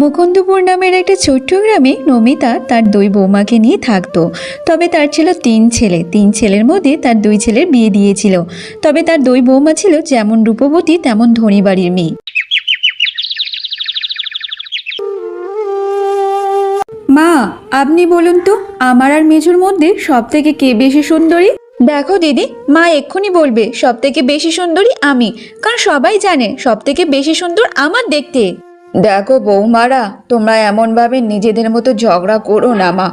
মুকুন্দপুর নামের একটা ছোট্ট গ্রামে নমিতা তার দুই বৌমাকে নিয়ে থাকতো। তবে তার ছিল তিন ছেলে। তিন ছেলের মধ্যে তার দুই ছেলের বিয়ে দিয়েছিল। তবে তার দুই বৌমা ছিল যেমন রূপবতী তেমন ধনী বাড়ির মেয়ে। মা, আপনি বলুন তো, আমার আর মেজুর মধ্যে সব থেকে কে বেশি সুন্দরী? দেখো দিদি, মা এক্ষুনি বলবে সব থেকে বেশি সুন্দরী আমি, কারণ সবাই জানে সব থেকে বেশি সুন্দর আমার দেখতে। দেখো বৌমারা, তোমরা এমনভাবে নিজেদের মতো ঝগড়া করো না মা।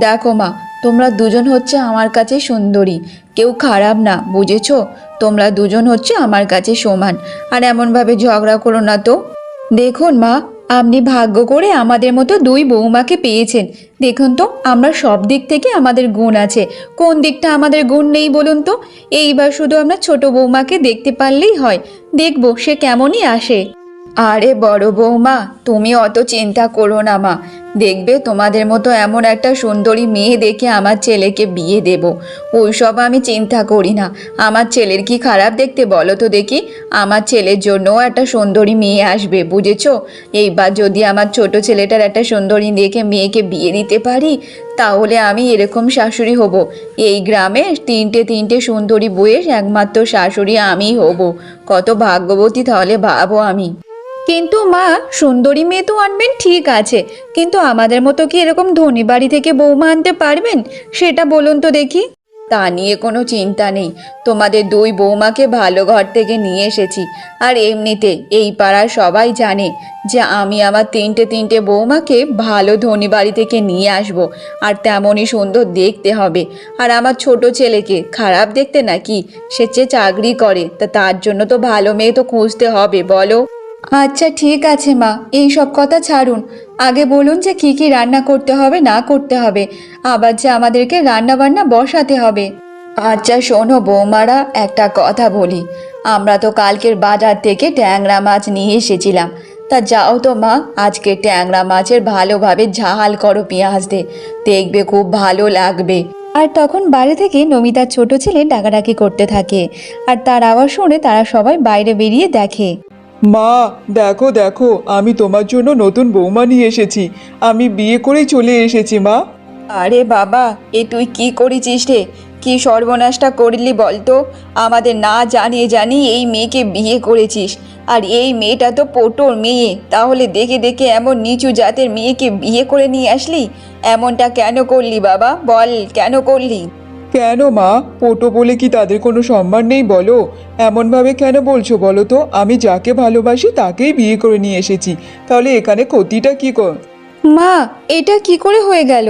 দেখো মা, তোমরা দুজন হচ্ছে আমার কাছে সুন্দরী, কেউ খারাপ না, বুঝেছো? তোমরা দুজন হচ্ছে আমার কাছে সমান, আর এমনভাবে ঝগড়া করো না তো। দেখুন মা, আপনি ভাগ্য করে আমাদের মতো দুই বৌমাকে পেয়েছেন। দেখুন তো, আমরা সব দিক থেকে আমাদের গুণ আছে, কোন দিকটা আমাদের গুণ নেই বলুন তো? এইবার শুধু আমরা ছোট বৌমাকে দেখতে পারলেই হয়, দেখবো সে কেমনই আসে। আরে বড় বৌমা, তুমি অত চিন্তা করো না মা। দেখবে তোমাদের মতো এমন একটা সুন্দরী মেয়ে দেখে আমার ছেলেকে বিয়ে দেব। ওইসব আমি চিন্তা করি না। আমার ছেলের কি খারাপ দেখতে বলো তো দেখি? আমার ছেলের জন্যও একটা সুন্দরী মেয়ে আসবে, বুঝেছো? এইবার যদি আমার ছোট ছেলেটার একটা সুন্দরী দেখে মেয়েকে বিয়ে দিতে পারি, তাহলে আমি এরকম শাশুড়ি হব। এই গ্রামে তিনটে সুন্দরী বউয়ের একমাত্র শাশুড়ি আমিই হব। কত ভাগ্যবতী তাহলে ভাবো আমি। কিন্তু মা, সুন্দরী মেয়ে তো আনবেন ঠিক আছে, কিন্তু আমাদের মতো কি এরকম ধনী বাড়ি থেকে বৌমা আনতে পারবেন? সেটা বলুন তো দেখি। তা নিয়ে কোনো চিন্তা নেই, তোমাদের দুই বৌমাকে ভালো ঘর থেকে নিয়ে এসেছি। আর এমনিতে এই পাড়ার সবাই জানে যে আমি আমার তিনটে বৌমাকে ভালো ধনী বাড়ি থেকে নিয়ে আসব, আর তেমনই সুন্দর দেখতে হবে। আর আমার ছোট ছেলেকে খারাপ দেখতে নাকি? সে চাকরি করে, তা তার জন্য তো ভালো মেয়ে তো খুঁজতে হবে, বলো? আচ্ছা ঠিক আছে মা, এই সব কথা ছাড়ুন। আগে বলুন যে কি কি রান্না করতে হবে না করতে হবে, আবার যে আমাদেরকে রান্না বান্না বসাতে হবে। আচ্ছা শোনো বৌমারা, একটা কথা বলি। আমরা তো কালকের বাজার থেকে ট্যাংরা মাছ নিয়ে এসেছিলাম। তা যাও তো মা, আজকে ট্যাংরা মাছের ভালোভাবে ঝাল করো পেঁয়াজ দিয়ে, দেখবে খুব ভালো লাগবে। আর তখন বাড়ি থেকে নমিতার ছোট ছেলে ডাকাডাকি করতে থাকে, আর তার আওয়াজ শুনে তারা সবাই বাইরে বেরিয়ে দেখে। মা, দেখো দেখো, আমি তোমার জন্য নতুন বৌমা নিয়ে এসেছি। আমি বিয়ে করেই চলে এসেছি মা। আরে বাবা, এ তুই কি করেছিস রে? কি সর্বনাশটা করলি বলতো? আমাদের না জানিয়ে জানিয়ে এই মেয়েকে বিয়ে করেছিস, আর এই মেয়েটা তো পটোর মেয়ে। তাহলে দেখে দেখে এমন নিচু জাতের মেয়েকে বিয়ে করে নিয়ে আসলি? এমনটা কেন করলি বাবা? বল, কেন করলি? কেন মা, পোটো বলে কি তাদের কোনো সম্মান নেই বলো? এমনভাবে কেন বলছো বলো তো? আমি যাকে ভালোবাসি তাকেই বিয়ে করে নিয়ে এসেছি, তাহলে এখানে ক্ষতিটা কি কর? মা, এটা কি করে হয়ে গেল?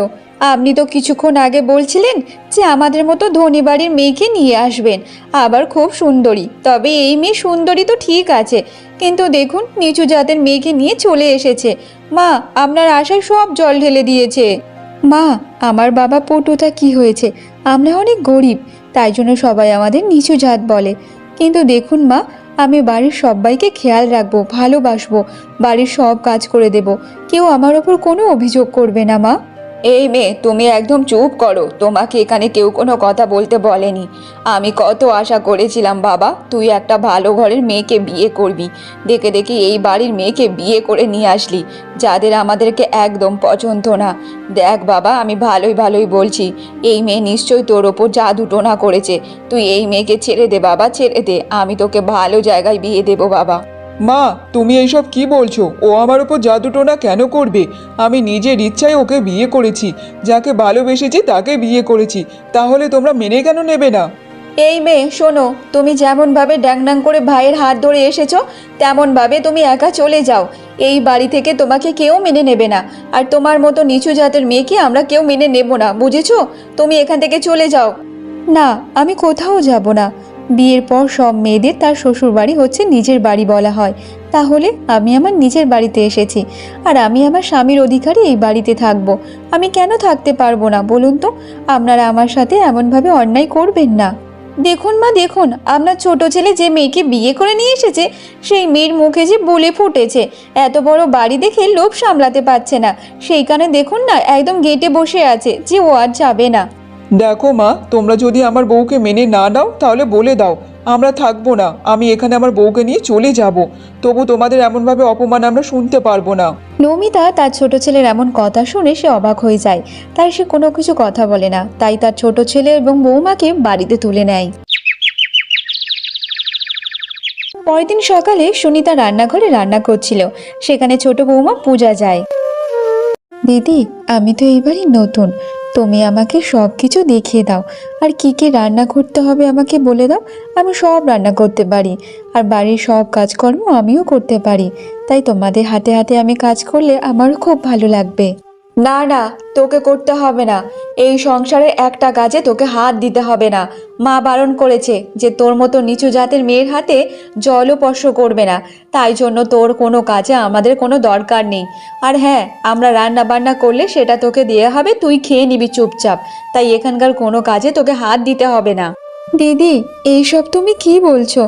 আপনি তো কিছুক্ষণ আগে বলছিলেন যে আমাদের মতো ধনী বাড়ির মেয়েকে নিয়ে আসবেন, আবার খুব সুন্দরী। তবে এই মেয়ে সুন্দরী তো ঠিক আছে, কিন্তু দেখুন নিচু জাতের মেয়েকে নিয়ে চলে এসেছে। মা, আপনার আশায় সব জল ঢেলে দিয়েছে। মা, আমার বাবা পটুটা কি হয়েছে? আমরা অনেক গরিব, তাই জন্য সবাই আমাদের নিচু জাত বলে। কিন্তু দেখুন মা, আমি বাড়ির সবাইকে খেয়াল রাখবো, ভালোবাসবো, বাড়ির সব কাজ করে দেব, কেউ আমার ওপর কোনো অভিযোগ করবে না মা। এই মেয়ে, তুমি একদম চুপ করো। তোমাকে এখানে কেউ কোনো কথা বলতে বলেনি। আমি কত আশা করেছিলাম বাবা, তুই একটা ভালো ঘরের মেয়েকে বিয়ে করবি। দেখে দেখি এই বাড়ির মেয়েকে বিয়ে করে নিয়ে আসলি, যাদের আমাদেরকে একদম পছন্দ না। দেখ বাবা, আমি ভালোই বলছি, এই মেয়ে নিশ্চয়ই তোর ওপর জাদু টোনা করেছে। তুই এই মেয়েকে ছেড়ে দে বাবা, ছেড়ে দে। আমি তোকে ভালো জায়গায় বিয়ে দেবো বাবা। মা, তুমি এইসব কি বলছো? ও আমার উপর জাদুটোনা কেন করবে? আমি নিজের ইচ্ছায় ওকে বিয়ে করেছি, যাকে ভালোবেসেছি তাকে বিয়ে করেছি। তাহলে তোমরা মেনে কেন নেবে না? এই মেয়ে শোনো, তুমি যেমনভাবে ড্যাং করে ভাইয়ের হাত ধরে এসেছো, তেমনভাবে তুমি একা চলে যাও। এই বাড়ি থেকে তোমাকে কেউ মেনে নেবে না, আর তোমার মতো নিচু জাতের মেয়েকে আমরা কেউ মেনে নেব না, বুঝেছো? তুমি এখান থেকে চলে যাও। না, আমি কোথাও যাব না। বিয়ের পর সব মেয়েদের তার শ্বশুর বাড়ি হচ্ছে নিজের বাড়ি বলা হয়। তাহলে আমি আমার নিজের বাড়িতে এসেছি, আর আমি আমার স্বামীর অধিকারী এই বাড়িতে থাকবো। আমি কেন থাকতে পারবো না বলুন তো? আপনারা আমার সাথে এমনভাবে অন্যায় করবেন না। দেখুন মা, দেখুন আপনার ছোট ছেলে যে মেয়েকে বিয়ে করে নিয়ে এসেছে, সেই মেয়ের মুখে যে বলে ফুটেছে। এত বড় বাড়ি দেখে লোভ সামলাতে পারছে না, সেইখানে দেখুন না একদম গেটে বসে আছে যে ও আর যাবে না। দেখো মা, তোমরা যদি আমার বউকে মেনে না নাও তাহলে বলে দাও, আমরা থাকবো না, আমি এখানে আমার বউকে নিয়ে চলে যাব। তবু তোমাদের এমনভাবে অপমান আমরা শুনতে পারবো না। নমিতা তার ছোট ছেলের এমন কথা শুনে সে অবাক হয়ে যায়। তাই সে কোনো কিছু কথা বলে না, তাই তার ছোট ছেলে এবং বৌমাকে বাড়িতে তুলে নেয়। পরের দিন সকালে সুনিতা রান্নাঘরে রান্না করছিল, সেখানে ছোট বৌমা পূজা যায়। দিদি, আমি তো এইবারই নতুন, তুমি আমাকে সব কিছু দেখিয়ে দাও। আর কি কি রান্না করতে হবে আমাকে বলে দাও, আমি সব রান্না করতে পারি। আর বাড়ির সব কাজকর্ম আমিও করতে পারি, তাই তোমাদের হাতে হাতে আমি কাজ করলে আমারও খুব ভালো লাগবে। না না, তোকে করতে হবে না, এই সংসারের একটা কাজে তোকে হাত দিতে হবে না। মা বারণ করেছে যে তোর মতো নিচু জাতের মেয়ের হাতে জলও স্পর্শ করবে না, তাই জন্য তোর কোনো কাজে আমাদের কোনো দরকার নেই। আর হ্যাঁ, আমরা রান্না বান্না করলে সেটা তোকে দেওয়া হবে, তুই খেয়ে নিবি চুপচাপ, তাই এখানকার কোনো কাজে তোকে হাত দিতে হবে না। দিদি, এইসব তুমি কি বলছো?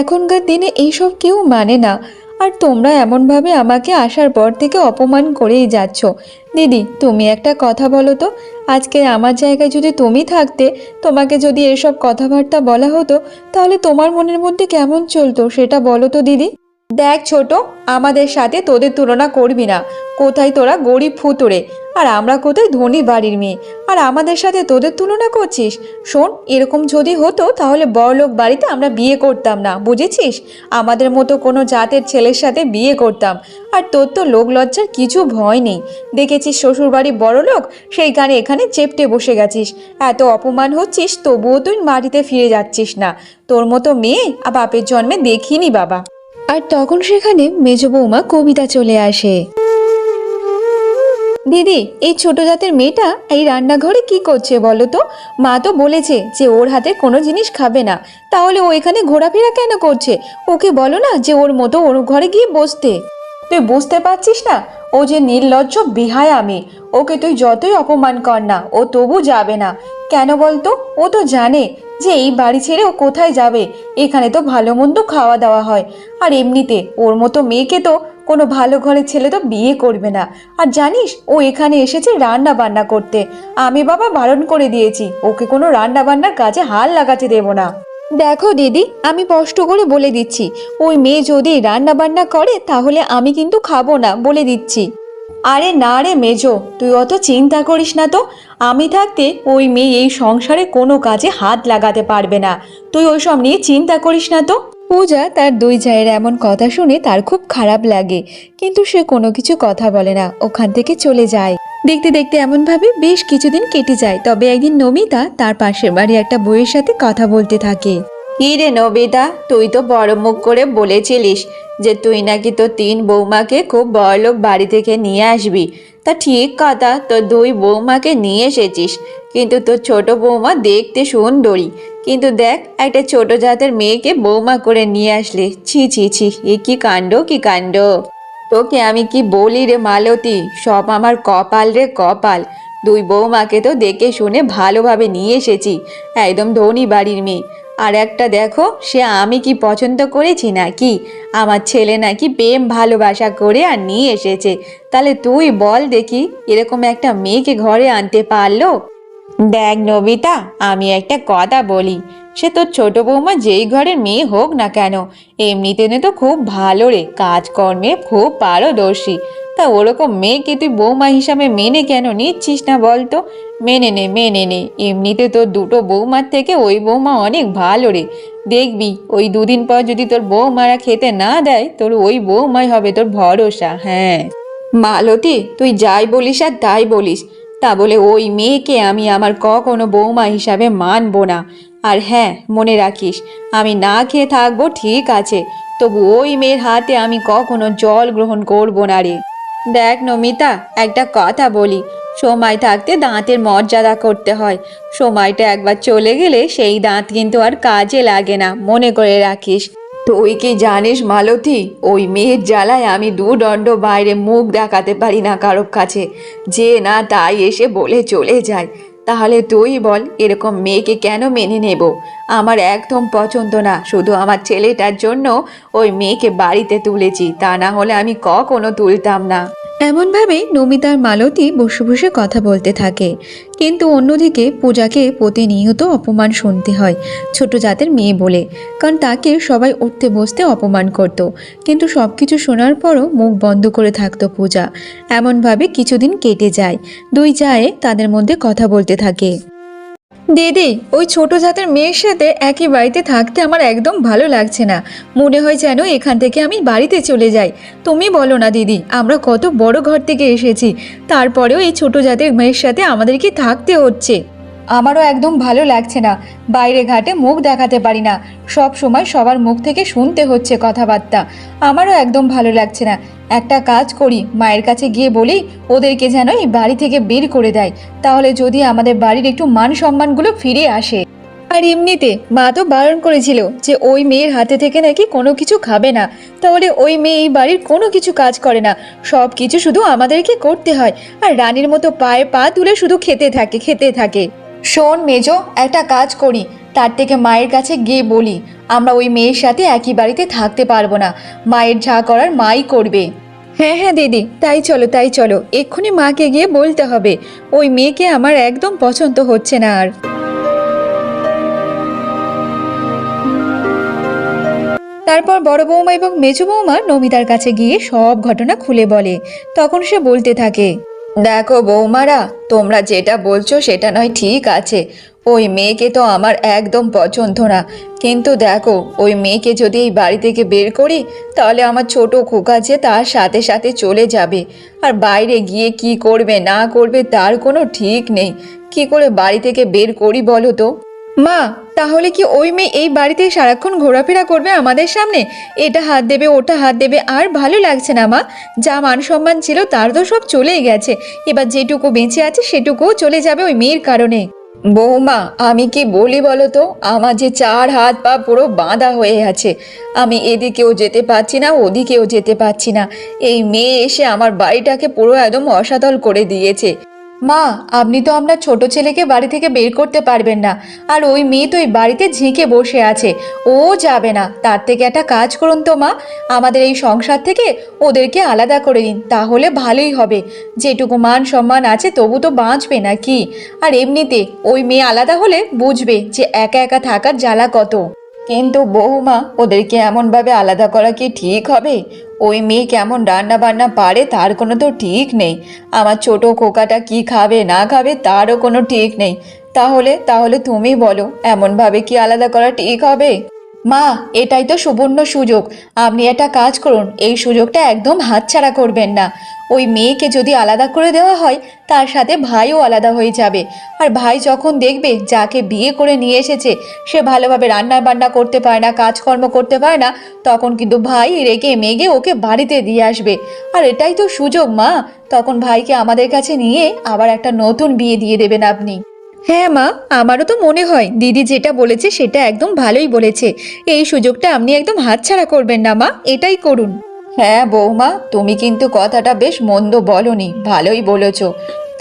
এখনকার দিনে এইসব কেউ মানে না। আর তোমরা এমনভাবে আমাকে আসার পর থেকে অপমান করেই যাচ্ছ। দিদি, তুমি একটা কথা বলো তো, আজকে আমার জায়গায় যদি তুমি থাকতে, তোমাকে যদি এসব কথাবার্তা বলা হতো, তাহলে তোমার মনের মধ্যে কেমন চলতো সেটা বলো তো দিদি। দেখ ছোট, আমাদের সাথে তোদের তুলনা করবি না। কোথায় তোরা গরিব ফুতুরে, আর আমরা কোথায় ধনী বাড়ির মেয়ে, আর আমাদের সাথে তোদের তুলনা করছিস? শোন, এরকম যদি হতো তাহলে বড়লোক বাড়িতে আমরা বিয়ে করতাম না, বুঝেছিস? আমাদের মতো কোনো জাতের ছেলের সাথে বিয়ে করতাম। আর তোর তো লোক লজ্জার কিছু ভয় নেই। দেখেছিস শ্বশুর বাড়ি বড়লোক, সেইখানে এখানে চেপটে বসে গেছিস। এত অপমান হচ্ছিস, তবুও তুই মাটিতে ফিরে যাচ্ছিস না। তোর মতো মেয়ে আর বাপের জন্মে দেখিনি বাবা। আর তখন সেখানে মেজ বৌমা কবিতা চলে আসে। দিদি, এই ছোট জাতের মেয়েটা এই রান্নাঘরে কি করছে বলো তো? মা তো বলেছে যে ওর হাতে কোনো জিনিস খাবে না, তাহলে ও এখানে ঘোরাফেরা কেন করছে? ওকে বলো না যে ওর মতো ওর ঘরে গিয়ে বসতে। তুই বুঝতে পারছিস না? ও যে নির্লজ্জ বেহায়া মেয়ে, ওকে তুই যতই অপমান কর না, ও তবু যাবে না। কেন বলতো? ও তো জানে যে এই বাড়ি ছেড়ে ও কোথায় যাবে। এখানে তো ভালো মন্দ খাওয়া দাওয়া হয়, আর এমনিতে ওর মতো মেয়েকে তো কোনো ভালো ঘরের ছেলে তো বিয়ে করবে না। আর জানিস, ও এখানে এসেছে রান্না বান্না করতে। আমি বাবা বারণ করে দিয়েছি, ওকে কোনো রান্না বান্নার কাজে হাল লাগাতে দেব না। দেখো দিদি, আমি কষ্ট করে বলে দিচ্ছি, ওই মেয়ে যদি রান্না বান্না করে তাহলে আমি কিন্তু খাবো না, বলে দিচ্ছি। আরে না রে মেজো, তুই অত চিন্তা করিস না তো। আমি থাকতে ওই মেয়ে এই সংসারে কোনো কাজে হাত লাগাতে পারবে না। তুই ওইসব নিয়ে চিন্তা করিস না তো। পূজা তার দুই জায়ের এমন কথা শুনে তার খুব খারাপ লাগে, কিন্তু সে কোনো কিছু কথা বলে না, ওখান থেকে চলে যায়। দেখতে দেখতে এমনভাবে বেশ কিছুদিন কেটে যায়। তবে একদিন নমিতা তার পাশের বাড়ি একটা বউয়ের সাথে কথা বলতে থাকে। কি রে নবিতা, তুই তো বড় মুখ করে বলেছিলিস যে তুই নাকি তোর 3 বৌমাকে খুব বড়লোক বাড়ি থেকে নিয়ে আসবি। তা ঠিক কথা, তোর 2 বৌমাকে নিয়ে এসেছিস, কিন্তু তোর ছোট বৌমা দেখতে সুন্দরী, কিন্তু দেখ একটা ছোট জাতের মেয়েকে বৌমা করে নিয়ে আসলে। ছি ছি ছি, এ কি কাণ্ড, কি কাণ্ড! তোকে আমি কি বলি রে মালতী, সব আমার কপাল রে কপাল। 2 বৌমাকে তো দেখে শুনে ভালোভাবে নিয়ে এসেছি, একদম ধনী বাড়ির মেয়ে। আর একটা দেখো, সে আমি কি পছন্দ করেছি নাকি? আমার ছেলে নাকি প্রেম ভালোবাসা করে আর নিয়ে এসেছে। তাহলে তুই বল দেখি, এরকম একটা মেয়েকে ঘরে আনতে পারলো? দেখ নবিতা, আমি একটা কথা বলি, সে তোর ছোট বৌমা যেই ঘরের মেয়ে হোক না কেন, এমনিতে তো খুব ভালো রে, কাজকর্মে খুব পারদর্শী। তা ওরকম মেয়েকে তুই বৌমা হিসাবে মেনে কেন নিচ্ছিস না বলতো? মেনে নে, মেনে নে। এমনিতে তোর 2টো বৌমার থেকে ওই বৌমা অনেক ভালো রে। দেখবি ওই 2 দিন পর যদি তোর বৌমারা খেতে না দেয়, তোর ওই বৌমাই হবে তোর ভরসা। হ্যাঁ মালতী, তুই যাই বলিস আর তাই বলিস, তা বলে ওই মেয়েকে আমি আমার কখনো বৌমা হিসাবে মানবো না। আর হ্যাঁ, মনে রাখিস, আমি না খেয়ে থাকবো ঠিক আছে, তবু ওই মেয়ের হাতে আমি কখনো জল গ্রহণ করবো না রে। দেখ নমিতা, একটা কথা বলি, সময় থাকতে দাঁতের মর্যাদা করতে হয়। সময়টা একবার চলে গেলে সেই দাঁত কিন্তু আর কাজে লাগে না, মনে করে রাখিস। তুই কি জানিস মালতী, ওই মেয়ের জ্বালায় আমি 2 দণ্ড বাইরে মুখ দেখাতে পারি না কারোর কাছে, যে না তাই এসে বলে চলে যায়। তাহলে তুই বল, এরকম মেয়েকে কেন মেনে নেব? আমার একদম পছন্দ না। শুধু আমার ছেলেটার জন্য ওই মেয়েকে বাড়িতে তুলেছি, তা না হলে আমি কখনো তুলতাম না। এমনভাবেই নমিতা আর মালতী বসে বসে কথা বলতে থাকে। কিন্তু অন্যদিকে পূজাকে প্রতিনিয়ত অপমান শুনতে হয় ছোট জাতের মেয়ে বলে, কারণ তাকে সবাই উঠতে বসতে অপমান করত। কিন্তু সব কিছু শোনার পরও মুখ বন্ধ করে থাকতো পূজা। এমনভাবে কিছুদিন কেটে যায়। দুই জায়ে তাদের মধ্যে কথা বলতে থাকে। দিদি, ওই ছোট জাতের মেয়ের সাথে একই বাড়িতে থাকতে আমার একদম ভালো লাগছে না। মনে হয় যেন এখান থেকে আমি বাড়িতে চলে যাই। তুমি বলো না দিদি, আমরা কত বড় ঘর থেকে এসেছি, তারপরেও এই ছোট জাতের মেয়ের সাথে আমাদেরকে থাকতে হচ্ছে। আমারও একদম ভালো লাগছে না। বাইরে ঘাটে মুখ দেখাতে পারি না, সব সময় সবার মুখ থেকে শুনতে হচ্ছে কথাবার্তা। আমারও একদম ভালো লাগছে না। একটা কাজ করি, মায়ের কাছে গিয়ে বলি ওদেরকে যেন এই বাড়ি থেকে বের করে দেয়, তাহলে যদি আমাদের বাড়ির একটু মান সম্মানগুলো ফিরে আসে। আর এমনিতে মা তো বারণ করেছিল যে ওই মেয়ের হাতে থেকে নাকি কোনো কিছু খাবে না, তাহলে ওই মেয়ে এই বাড়ির কোনো কিছু কাজ করে না, সব কিছু শুধু আমাদেরকে করতে হয়, আর রানীর মতো পায়ে পা তুলে শুধু খেতে থাকে। শোন মেজো, একটা কাজ করি, তার থেকে মায়ের কাছে গিয়ে বলি আমরা ওই মেয়ের সাথে একই বাড়িতে থাকতে পারবো না, মায়ের যা করার মাই করবে। হ্যাঁ হ্যাঁ দিদি, তাই চলো, এক্ষুনি মাকে গিয়ে বলতে হবে। ওই মেয়েকে আমার একদম পছন্দ হচ্ছে না আর। তারপর বড় বৌমা এবং মেজো বৌমা নমিতার কাছে গিয়ে সব ঘটনা খুলে বলে। তখন সে বলতে থাকে, দেখো বৌমারা, তোমরা যেটা বলছো সেটা নয় ঠিক আছে, ওই মেয়েকে তো আমার একদম পছন্দ না, কিন্তু দেখো ওই মেয়েকে যদি এই বাড়ি থেকে বের করি তাহলে আমার ছোট খোকা যে তার সাথে সাথে চলে যাবে, আর বাইরে গিয়ে কি করবে না করবে তার কোনো ঠিক নেই। কি করে বাড়ি থেকে বের করি বলো তো? মা, তাহলে কি ওই মেয়ে এই বাড়িতে সারাক্ষণ ঘোরাফেরা করবে আমাদের সামনে? এটা হাত দেবে ওটা হাত দেবে, আর ভালো লাগছে না মা। যা মান সম্মান ছিল তার তো সব চলেই গেছে, এবার যেটুকু বেঁচে আছে সেটুকুও চলে যাবে ওই মেয়ের কারণে। বৌমা, আমি কি বলি বলো তো, আমার যে চার হাত পা পুরো বাঁধা হয়ে আছে, আমি এদিকেও যেতে পারছি না ওদিকেও যেতে পারছি না। এই মেয়ে এসে আমার বাড়িটাকে পুরো একদম অসাতল করে দিয়েছে। মা, আপনি তো আপনার ছোট ছেলেকে বাড়ি থেকে বের করতে পারবেন না, আর ওই মেয়ে তো এই বাড়িতে ঝেঁকে বসে আছে, ও যাবে না। তার থেকে একটা কাজ করুন তো মা, আমাদের এই সংসার থেকে ওদেরকে আলাদা করে দিন, তাহলে ভালোই হবে। যেটুকু মান সম্মান আছে তবু তো বাঁচবে নাকি? আর এমনিতে ওই মেয়ে আলাদা হলে বুঝবে যে একা একা থাকার জ্বালা কত। কিন্তু বৌমা, ওদেরকে এমনভাবে আলাদা করা কি ঠিক হবে? ওই মেয়ে কেমন রান্না বান্না পারে তার কোনো তো ঠিক নেই, আমার ছোট খোকাটা কি খাবে না খাবে তারও কোনো ঠিক নেই। তাহলে তাহলে তুমি বলো, এমনভাবে কি আলাদা করা ঠিক হবে? মা, এটাই তো সুবর্ণ সুযোগ, আপনি একটা কাজ করুন, এই সুযোগটা একদম হাতছাড়া করবেন না। ওই মেয়েকে যদি আলাদা করে দেওয়া হয় তার সাথে ভাইও আলাদা হয়ে যাবে, আর ভাই যখন দেখবে যাকে বিয়ে করে নিয়ে এসেছে সে ভালোভাবে রান্না বান্না করতে পারে না, কাজকর্ম করতে পারে না, তখন কিন্তু ভাই রেগে মেগে ওকে বাড়িতে দিয়ে আসবে। আর এটাই তো সুযোগ মা, তখন ভাইকে আমাদের কাছে নিয়ে আবার একটা নতুন বিয়ে দিয়ে দেবেন আপনি। হ্যাঁ মা, আমারও তো মনে হয় দিদি যেটা বলেছে সেটা একদম ভালোই বলেছে। এই সুযোগটা আপনি একদম হাতছাড়া করবেন না মা, এটাই করুন। হ্যাঁ বৌমা, তুমি কিন্তু কথাটা বেশ মন্দ বলনি, ভালোই বলেছ।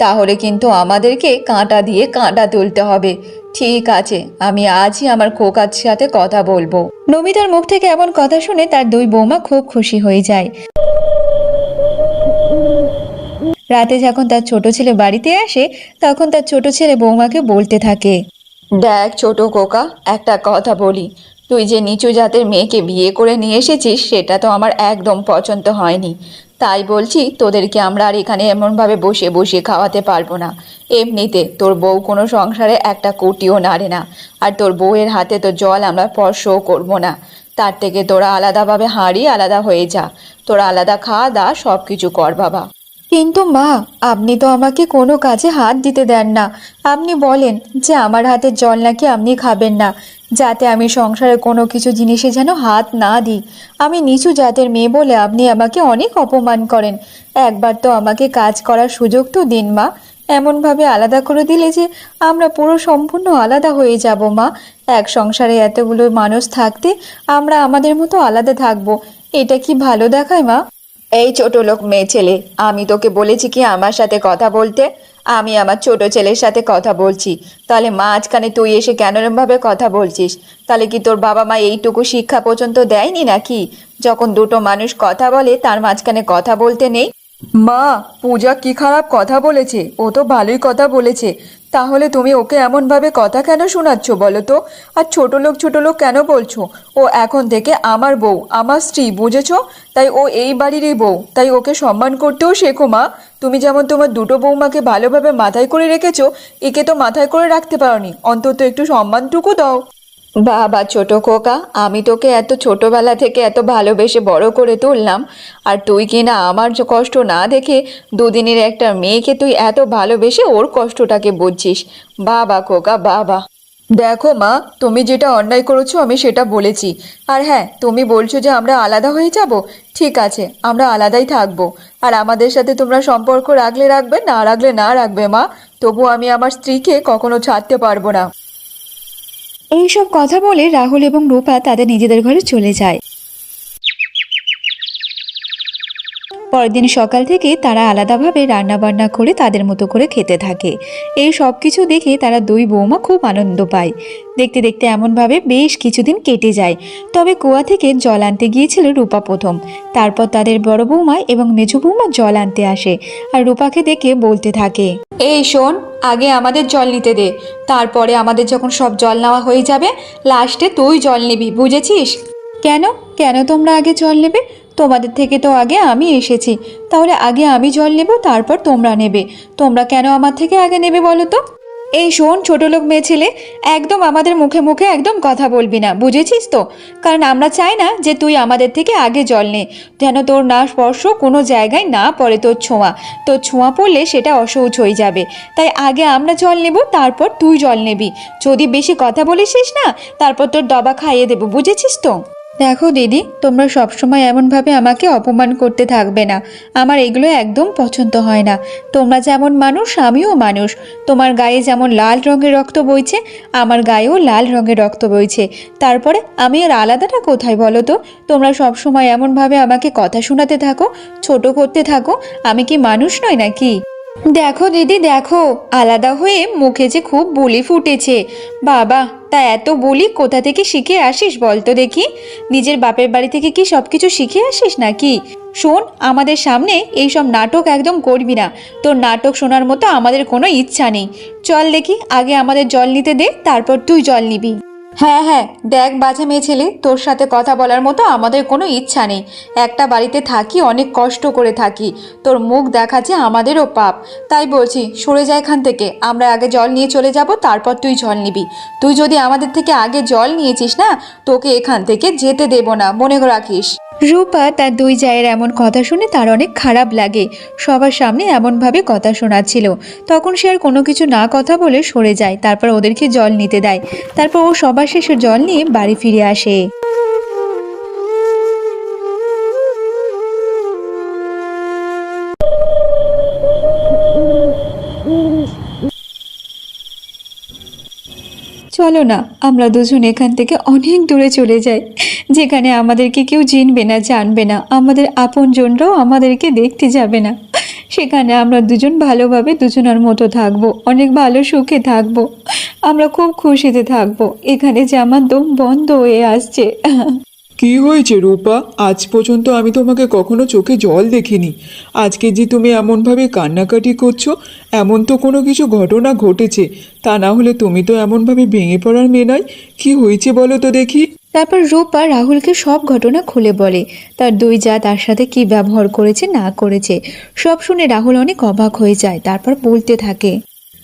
তাহলে কিন্তু আমাদেরকে কাঁটা দিয়ে কাঁটা তুলতে হবে। ঠিক আছে, আমি আজই আমার খোকার সাথে কথা বলবো। নমিতার মুখ থেকে এমন কথা শুনে তার দুই বৌমা খুব খুশি হয়ে যায়। রাতে যখন তার ছোট ছেলে বাড়িতে আসে তখন তার ছোট ছেলে বৌমাকে বলতে থাকে, দেখ ছোট খোকা, একটা কথা বলি, তুই যে নিচু জাতের মেয়েকে বিয়ে করে নিয়ে এসেছিস সেটা তো আমার একদম পছন্দ হয়নি। তাই বলছি তোদেরকে আমরা আর এখানে এমনভাবে বসে বসে খাওয়াতে পারবো না। এমনিতে তোর বউ কোনো সংসারে একটা কুটিও নাড়ে না, আর তোর বউয়ের হাতে তো জল আমরা স্পর্শও করবো না। তার থেকে তোরা আলাদাভাবে আলাদা হয়ে যা, তোরা আলাদা খাওয়া দাওয়া সব কিছু কর বাবা। কিন্তু মা, আপনি তো আমাকে কোনো কাজে হাত দিতে দেন না। আপনি বলেন যে আমার হাতের জল নাকি আপনি খাবেন না, যাতে আমি সংসারে কোনো কিছু জিনিসে যেন হাত না দিই। আমি নিচু জাতের মেয়ে বলে আপনি আমাকে অনেক অপমান করেন। একবার তো আমাকে কাজ করার সুযোগ তো দিন মা। এমনভাবে আলাদা করে দিলে যে আমরা পুরো সম্পূর্ণ আলাদা হয়ে যাব মা। এক সংসারে এতগুলো মানুষ থাকতে আমরা আমাদের মতো আলাদা থাকবো, এটা কি ভালো দেখায় মা? এই ছোট লোক মেয়ে ছেলে, আমি তোকে বলেছি কি আমার সাথে কথা বলতে? আমি আমার ছোট ছেলের সাথে কথা বলছি, তাহলে মাঝখানে তুই এসে কেন এরমভাবে কথা বলছিস? তাহলে কি তোর বাবা মা এইটুকু শিক্ষা পর্যন্ত দেয়নি নাকি? যখন দুটো মানুষ কথা বলে তার মাঝখানে কথা বলতে নেই? মা, পূজা কি খারাপ কথা বলেছে? ও তো ভালোই কথা বলেছে। তাহলে তুমি ওকে এমনভাবে কথা কেন শোনাচ্ছ বলো তো? আর ছোট লোক কেন বলছো? ও এখন থেকে আমার বউ, আমার স্ত্রী, বুঝেছো? তাই ও এই বাড়িরই বউ, তাই ওকে সম্মান করতেও শেখো মা। তুমি যেমন তোমার দুটো বৌমাকে ভালোভাবে মাথায় করে রেখেছো, একে তো মাথায় করে রাখতে পারোনি। অন্তত একটু সম্মানটুকু দাও। বাবা ছোট খোকা, আমি তোকে এত ছোটবেলা থেকে এত ভালোবেসে বড় করে তুললাম, আর তুই কি না আমার যে কষ্ট না দেখে দুদিনের একটা মেয়েকে তুই এত ভালোবেসে ওর কষ্টটাকে বুঝছিস? বাবা খোকা বাবা। দেখো মা, তুমি যেটা অন্যায় করেছো আমি সেটা বলেছি। আর হ্যাঁ, তুমি বলছো যে আমরা আলাদা হয়ে যাব। ঠিক আছে, আমরা আলাদাই থাকবো। আর আমাদের সাথে তোমরা সম্পর্ক রাখলে রাখবে, না রাখলে না রাখবে মা, তবু আমি আমার স্ত্রীকে কখনো ছাড়তে পারবো না। এইসব কথা বলে রাহুল এবং রূপা তাদের নিজেদের ঘরে চলে যায়। পরের দিন সকাল থেকে তারা আলাদাভাবে রান্নাবান্না করে তাদের মতো করে খেতে থাকে। এই সব কিছু দেখে তারা দুই বৌমা খুব আনন্দ পায়। দেখতে দেখতে এমনভাবে বেশ কিছুদিন কেটে যায়। তবে কুয়া থেকে জল আনতে গিয়েছিল রূপা প্রথম। তারপর তাদের বড় বৌমা এবং মেজো বৌমা জল আনতে আসে, আর রূপাকে দেখে বলতে থাকে, এই শোন, আগে আমাদের জল নিতে দে, তারপরে আমাদের যখন সব জল নেওয়া হয়ে যাবে লাস্টে তুই জল নিবি, বুঝেছিস? কেন কেন তোমরা আগে জল নেবে? তোমাদের থেকে তো আগে আমি এসেছি, তাহলে আগে আমি জল নেব, তারপর তোমরা নেবে। তোমরা কেন আমার থেকে আগে নেবে বলো তো? এই শোন ছোট লোক মেয়ে ছেলে, একদম আমাদের মুখে মুখে একদম কথা বলবি না, বুঝেছিস তো? কারণ আমরা চাই না যে তুই আমাদের থেকে আগে জল নে, যেন তোর না স্পর্শ কোনো জায়গায় না পড়ে, তোর ছোঁয়া পড়লে সেটা অসহ্য হয়ে যাবে। তাই আগে আমরা জল নেব, তারপর তুই জল নেবি। যদি বেশি কথা বলিস না, তারপর তোর দবা খাইয়ে দেবো, বুঝেছিস তো? দেখো দিদি, তোমরা সবসময় এমনভাবে আমাকে অপমান করতে থাকবে না। আমার এগুলো একদম পছন্দ হয় না। তোমরা যেমন মানুষ, আমিও মানুষ। তোমার গায়ে যেমন লাল রঙের রক্ত বইছে, আমার গায়েও লাল রঙের রক্ত বইছে। তারপরে আমি আর আলাদাটা কোথায় বলো তো? তোমরা সবসময় এমনভাবে আমাকে কথা শোনাতে থাকো, ছোট করতে থাকো। আমি কি মানুষ নই নাকি? দেখো দিদি দেখো, আলাদা হয়ে মুখে যে খুব বুলি ফুটেছে। বাবা, তা এত বুলি কোথা থেকে শিখে আসিস বলতো দেখি? নিজের বাপের বাড়ি থেকে কি সব কিছু শিখে আসিস নাকি? শোন, আমাদের সামনে এইসব নাটক একদম করবি না। তোর নাটক শোনার মতো আমাদের কোনো ইচ্ছা নেই। চল দেখি, আগে আমাদের জল নিতে দে, তারপর তুই জল নিবি। হ্যাঁ হ্যাঁ, দেখ বাছা মেয়ে ছেলে, তোর সাথে কথা বলার মতো আমাদের কোনো ইচ্ছা নেই। একটা বাড়িতে থাকি, অনেক কষ্ট করে থাকি, তোর মুখ দেখা যে আমাদেরও পাপ। তাই বলছি, সরে যায় এখান থেকে। আমরা আগে জল নিয়ে চলে যাব, তারপর তুই জল নিবি। তুই যদি আমাদের থেকে আগে জল নিয়েছিস না, তোকে এখান থেকে যেতে দেব না, মনে রাখিস। রূপা তার দুই জায়ের এমন কথা শুনে তার অনেক খারাপ লাগে। সবার সামনে এমনভাবে কথা শোনাচ্ছিল, তখন সে আর কোনো কিছু না কথা বলে সরে যায়। তারপর ওদেরকে জল নিতে দেয়। তারপর ও সবার শেষে জল নিয়ে বাড়ি ফিরে আসে। চলো না, আমরা দুজন এখান থেকে অনেক দূরে চলে যাই, যেখানে আমাদেরকে কেউ চিনবে না, জানবে না, আমাদের আপনজনরাও আমাদেরকে দেখতে যাবে না। সেখানে আমরা দুজন ভালোভাবে দুজনের মতো থাকবো, অনেক ভালো সুখে থাকবো, আমরা খুব খুশিতে থাকবো। এখানে যে আমার দম বন্ধ হয়ে আসছে। কি হয়েছে রূপা? আজ পর্যন্ত আমি তোমাকে কখনো চোখে জল দেখিনি। আজকে যে তুমি এমনভাবে কান্নাকাটি করছো, এমন তো কোনো কিছু ঘটনা ঘটেছে। তা না হলে তুমি তো এমনভাবে ভেঙে পড়ার মেয়ে নয়। কি হয়েছে বলো তো দেখি। তারপর রূপা রাহুলকে সব ঘটনা খুলে বলে, তার দুই যা তার সাথে কি ব্যবহার করেছে না করেছে। সব শুনে রাহুল অনেক অবাক হয়ে যায়। তারপর বলতে থাকে,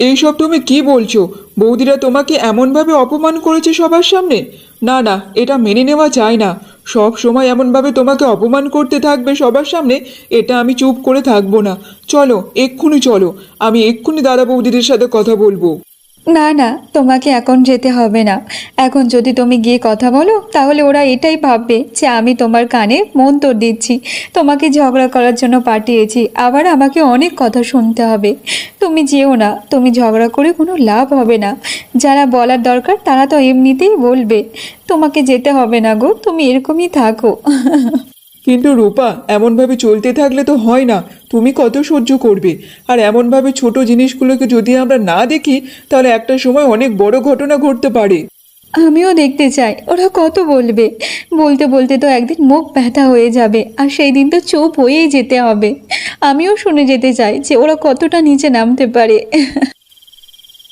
এইসব তুমি কি বলছো? বৌদিরা তোমাকে এমনভাবে অপমান করেছে সবার সামনে? না না, এটা মেনে নেওয়া যায় না। সব সময় এমনভাবে তোমাকে অপমান করতে থাকবে সবার সামনে, এটা আমি চুপ করে থাকবো না। চলো, এক্ষুনি চলো, আমি এক্ষুনি দাদা বৌদিদের সাথে কথা বলবো। না না, তোমাকে এখন যেতে হবে না। এখন যদি তুমি গিয়ে কথা বলো, তাহলে ওরা এটাই ভাববে যে আমি তোমার কানে মন্তর দিচ্ছি, তোমাকে ঝগড়া করার জন্য পাঠিয়েছি, আবার আমাকে অনেক কথা শুনতে হবে। তুমি যেও না, তুমি ঝগড়া করে কোনো লাভ হবে না। যারা বলার দরকার তারা তো এমনিতেই বলবে। তোমাকে যেতে হবে না গো, তুমি এরকমই থাকো। কিন্তু রূপা, এমনভাবে চলতে থাকলে তো হয় না। তুমি কত সহ্য করবে? আর এমনভাবে ছোট জিনিসগুলোকে যদি আমরা না দেখি, তাহলে একটা সময় অনেক বড় ঘটনা ঘটতে পারে। আমিও দেখতে চাই ওরা কত বলবে। বলতে বলতে তো একদিন মুখ ব্যথা হয়ে যাবে, আর সেই দিন তো চুপ হয়েই যেতে হবে। আমিও শুনে যেতে চাই যে ওরা কতটা নিচে নামতে পারে।